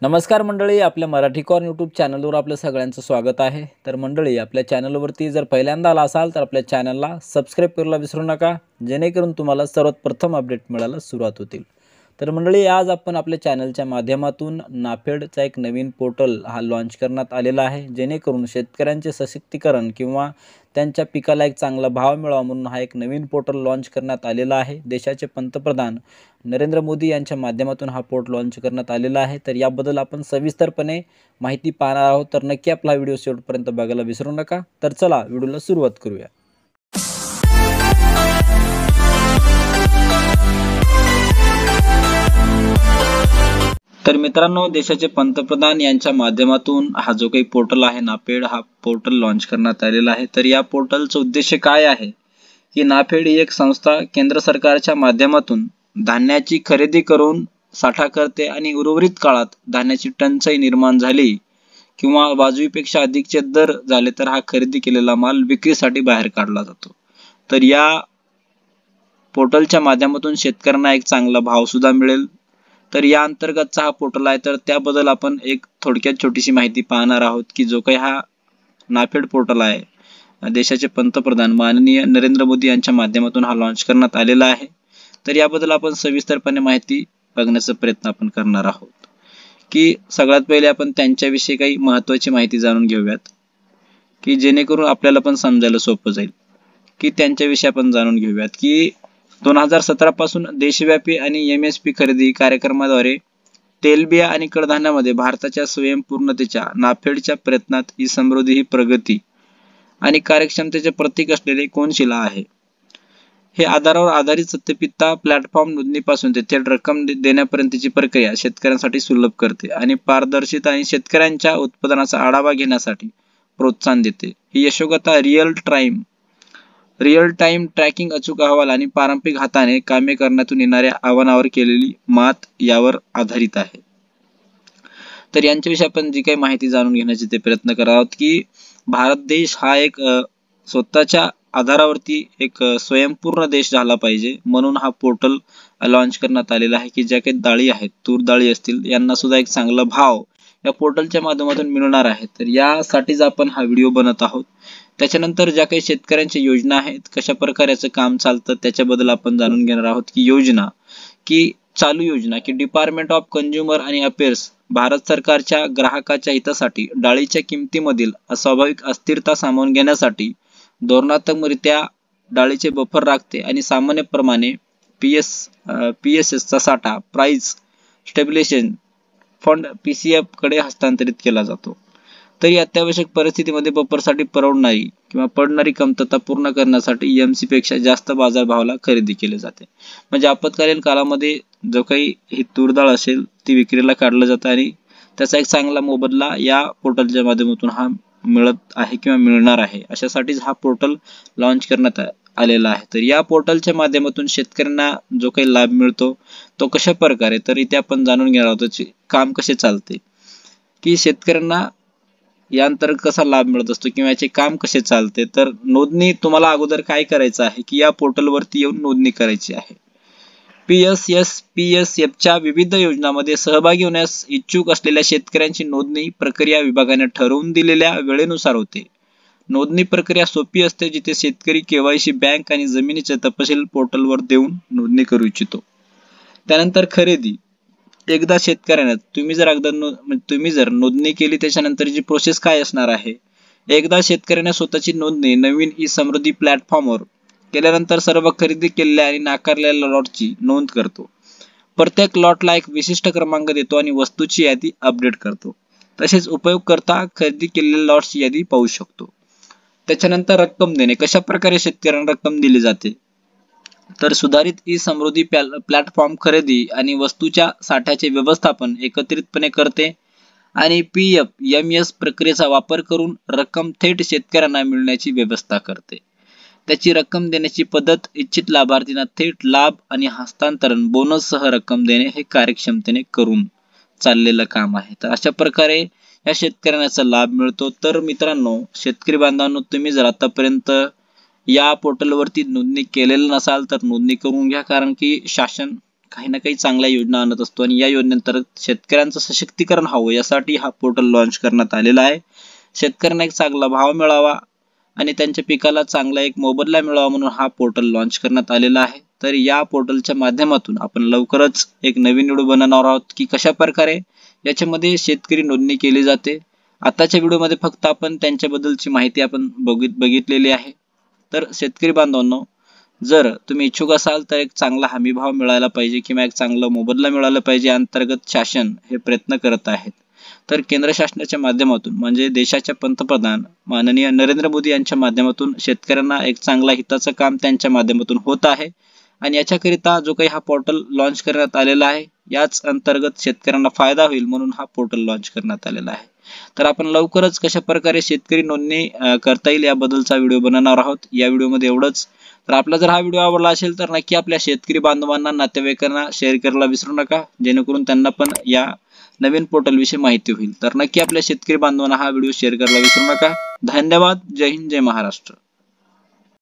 नमस्कार मंडळी, आपल्या मराठी कॉर्न यूट्यूब चॅनलवर आपलं सगळ्यांचं स्वागत आहे। तर मंडळी, आपल्या चॅनलवरती जर पहिल्यांदा आला असाल तर आपल्या चॅनलला सबस्क्राइब करायला विसरू नका, जेणेकरून तुम्हाला सर्वात प्रथम अपडेट मिळायला सुरुवात होतील। तर मंडळी, आज आपण आपल्या चॅनलच्या माध्यमातून नाफेडचा एक नवीन पोर्टल हा लॉन्च करण्यात आलेला आहे, जेणेकरून शेतकऱ्यांचे सशक्तीकरण किंवा त्यांच्या पिकाला एक चांगला भाव मिळावा म्हणून हा एक नवीन पोर्टल लॉन्च करण्यात आलेला आहे। देशाचे पंतप्रधान नरेंद्र मोदी यांच्या माध्यमातून हा पोर्टल लॉन्च करण्यात आलेला आहे। तर याबद्दल आपण सविस्तरपणे माहिती पाहणार आहोत, तर नक्की आपला व्हिडिओ शेवटपर्यंत बघायला विसरू नका। तर चला व्हिडिओला सुरुवात करूया। तर मित्रांनो, देशाचे पंतप्रधान यांच्या माध्यमातून हा जो काही पोर्टल आहे नाफेड, हा पोर्टल लॉन्च करण्यात आलेला आहे। तर या पोर्टलचा उद्देश काय आहे की नाफेड ही एक संस्था केंद्र सरकारच्या माध्यमातून धान्याची खरेदी करून साठा करते आणि उर्वरित काळात धान्याची टंचाई निर्माण झाली किंवा वाजवीपेक्षा अधिकचे दर झाले तर हा खरेदी केलेला माल विक्रीसाठी बाहेर काढला जातो। तर या पोर्टलच्या माध्यमातून शेतकऱ्यांना एक चांगला भाव सुद्धा मिळेल। तर या अंतर्गतचा हा पोर्टल आहे, तर त्याबद्दल आपण एक थोडक्यात छोटीशी माहिती पाहणार आहोत की जो काही हा नाफेड पोर्टल आहे, देशाचे पंतप्रधान माननीय नरेंद्र मोदी यांच्या माध्यमातून हा लॉन्च करण्यात आलेला आहे। तर याबद्दल आपण सविस्तरपणे माहिती बघण्याचा प्रयत्न आपण करणार आहोत की सगळ्यात पहिले आपण त्यांच्याविषयी काही महत्त्वाची माहिती जाणून घेऊयात की जेणेकरून आपल्याला पण समजायला सोपं जाईल की त्यांच्याविषयी आपण जाणून घेऊयात की 2017 पासून देशव्यापी आणि MSP खरेदी कार्यक्रमाद्वारे तेलबिया आणि कडधान्यामध्ये भारताच्या स्वयंपूर्णतेच्या नाफेडच्या प्रयत्नात ही समृद्धी, ही प्रगती आणि कार्यक्षमतेचे प्रतीक असलेले कोनशिला आहे। हे आधारावर आधारित सत्यपित्ता प्लॅटफॉर्म नोंदणीपासून ते थेट रक्कम देण्यापर्यंतची प्रक्रिया शेतकऱ्यांसाठी सुलभ करते आणि पारदर्शिता आणि शेतकऱ्यांच्या उत्पादनाचा आढावा घेण्यासाठी प्रोत्साहन देते। ही यशोगाथा रिअल टाइम ट्रॅकिंग, अचूक अहवाल आणि पारंपरिक हाताने कामे करण्यातून येणाऱ्या आव्हानावर केलेली मात यावर आधारित आहे। तर यांच्याविषयी आपण जी काही माहिती जाणून घेण्याचे ते प्रयत्न करत आहोत की भारत देश हा एक स्वतःच्या आधारावरती एक स्वयंपूर्ण देश झाला पाहिजे, म्हणून हा पोर्टल लॉन्च करण्यात आलेला आहे की ज्या काही डाळी आहेत, तूर डाळी असतील, यांना सुद्धा एक चांगला भाव या पोर्टलच्या माध्यमातून मिळणार आहे। तर यासाठीच आपण हा व्हिडिओ बनवत आहोत। त्याच्यानंतर ज्या काही शेतकऱ्यांच्या योजना आहेत, कशा प्रकारे याचं काम चालतं त्याच्याबद्दल आपण जाणून घेणार आहोत की योजना की चालू योजना की डिपार्टमेंट ऑफ कंझ्युमर आणि अफेअर्स भारत सरकारच्या ग्राहकाच्या हितासाठी डाळीच्या किमतीमधील अस्वाभाविक अस्थिरता सामावून घेण्यासाठी धोरणात्मकरित्या डाळीचे बफर राखते आणि सामान्यप्रमाणे PSS चा साठा प्राइस स्टेबिलायझेशन फंड PCF कडे हस्तांतरित केला जातो। तरी अत्यावश्यक परिस्थितीमध्ये बफरसाठी परवडणारी किंवा पडणारी कमतरता पूर्ण करण्यासाठी MSP पेक्षा जास्त बाजारभावाला खरेदी केली जाते। म्हणजे आपत्कालीन काळामध्ये जो काही ही तूर डाळ असेल ती विक्रीला काढलं जातं आणि त्याचा एक चांगला मोबदला या पोर्टलच्या माध्यमातून हा मिळत आहे किंवा मिळणार आहे, अशासाठीच हा पोर्टल लॉन्च करण्यात आलेला आहे। तर या पोर्टलच्या माध्यमातून शेतकऱ्यांना जो काही लाभ मिळतो तो कशा प्रकारे, तर इथे आपण जाणून घेणार आहोत काम कसे चालते की शेतकऱ्यांना या अंतर्गत कसा लाभ मिळत असतो किंवा याचे काम कसे चालते। तर नोंदणी तुम्हाला अगोदर काय करायचं आहे की या पोर्टलवरती येऊन नोंदणी करायची आहे। PSSPSFच्या विविध योजनांमध्ये सहभागी होण्यास इच्छुक असलेल्या शेतकऱ्यांची नोंदणी प्रक्रिया विभागाने ठरवून दिलेल्या वेळेनुसार होते। नोंदणी प्रक्रिया सोपी असते, जिथे शेतकरी KYC, बँक आणि जमिनीचे तपशील पोर्टलवर देऊन नोंदणी करू इच्छितो। त्यानंतर खरेदी, एकदा शेतकऱ्याने तुम्ही जर नोंदणी केली त्याच्यानंतरची प्रोसेस काय असणार आहे, एकदा शेतकऱ्याने स्वतःची नोंदणी नवीन समृद्धी प्लॅटफॉर्मवर केल्यानंतर सर्व खरेदी केलेल्या आणि नाकारलेल्या लॉटची नोंद करतो। प्रत्येक लॉटला एक विशिष्ट क्रमांक देतो आणि वस्तूची यादी अपडेट करतो। तसेच उपयोगकर्ता खरेदी केलेल्या लॉटची यादी पाहू शकतो। त्याच्यानंतर रक्कम देणे, कशा प्रकारे शेतकऱ्यांना रक्कम दिली जाते, तर सुधारित समृद्धी प्लॅटफॉर्म खरेदी आणि वस्तूच्या साठ्याचे व्यवस्थापन एकत्रितपणे करते आणि PFMS प्रक्रियेचा वापर करून रक्कम थेट शेतकऱ्यांना मिळण्याची व्यवस्था करते। त्याची रक्कम देण्याची पद्धत, इच्छित लाभार्थींना थेट लाभ आणि हस्तांतरण बोनससह रक्कम देणे हे कार्यक्षमतेने करून चाललेलं काम आहे। तर अशा प्रकारे या शेतकऱ्यांना लाभ मिळतो। तर मित्रांनो, शेतकरी बांधवांनो, तुम्ही जर आतापर्यंत या पोर्टलवरती नोंदणी केलेलं नसाल तर नोंदणी करून घ्या, कारण की शासन काही ना काही चांगल्या योजना आणत असतो आणि या योजनेअंतर्गत शेतकऱ्यांचं सशक्तीकरण व्हावं यासाठी हा पोर्टल लॉन्च करण्यात आलेला आहे. शेतकऱ्यांना एक चांगला भाव मिळावा आणि त्यांच्या पिकाला चांगला एक मोबदला मिळावा म्हणून हा पोर्टल लॉन्च करण्यात आलेला आहे. तर या पोर्टलच्या माध्यमातून आपण लवकरच एक नवीन व्हिडिओ बनवणार आहोत की कशा प्रकारे याच्यामध्ये शेतकरी नोंदणी केली जाते. आताच्या व्हिडिओमध्ये फक्त आपण त्यांच्याबद्दलची माहिती आपण बघितलेली आहे. तर शेतकरी बांधवांनो, जर तुम्ही इच्छुक असाल तर एक चांगला हमी भाव मिळायला पाहिजे किंवा एक चांगला मोबदला मिळाला पाहिजे, अंतर्गत शासन हे प्रयत्न करत आहेत. तर केंद्र शासनाच्या माध्यमातून म्हणजे देशाच्या पंतप्रधान माननीय नरेंद्र मोदी यांच्या माध्यमातून शेतकऱ्यांना एक चांगला हिताचं काम त्यांच्या माध्यमातून होत आहे आणि याच्याकरिता जो काही हा पोर्टल लॉन्च करण्यात आलेला आहे याच अंतर्गत शेतकऱ्यांना फायदा होईल म्हणून हा पोर्टल लॉन्च करण्यात आलेला आहे. तर आपण लवकरच कशा प्रकारे शेतकरी नोंदणी करता येईल याबद्दलचा व्हिडिओ बनवणार आहोत. या व्हिडिओमध्ये एवढंच. तर आपला जर हा व्हिडिओ आवडला असेल तर नक्की आपल्या शेतकरी बांधवांना, नातेवाईकांना शेअर करायला विसरू नका, जेणेकरून त्यांना पण या नवीन पोर्टल विषयी माहिती होईल. तर नक्की आपल्या शेतकरी बांधवांना हा व्हिडिओ शेअर करायला विसरू नका. धन्यवाद. जय हिंद, जय महाराष्ट्र.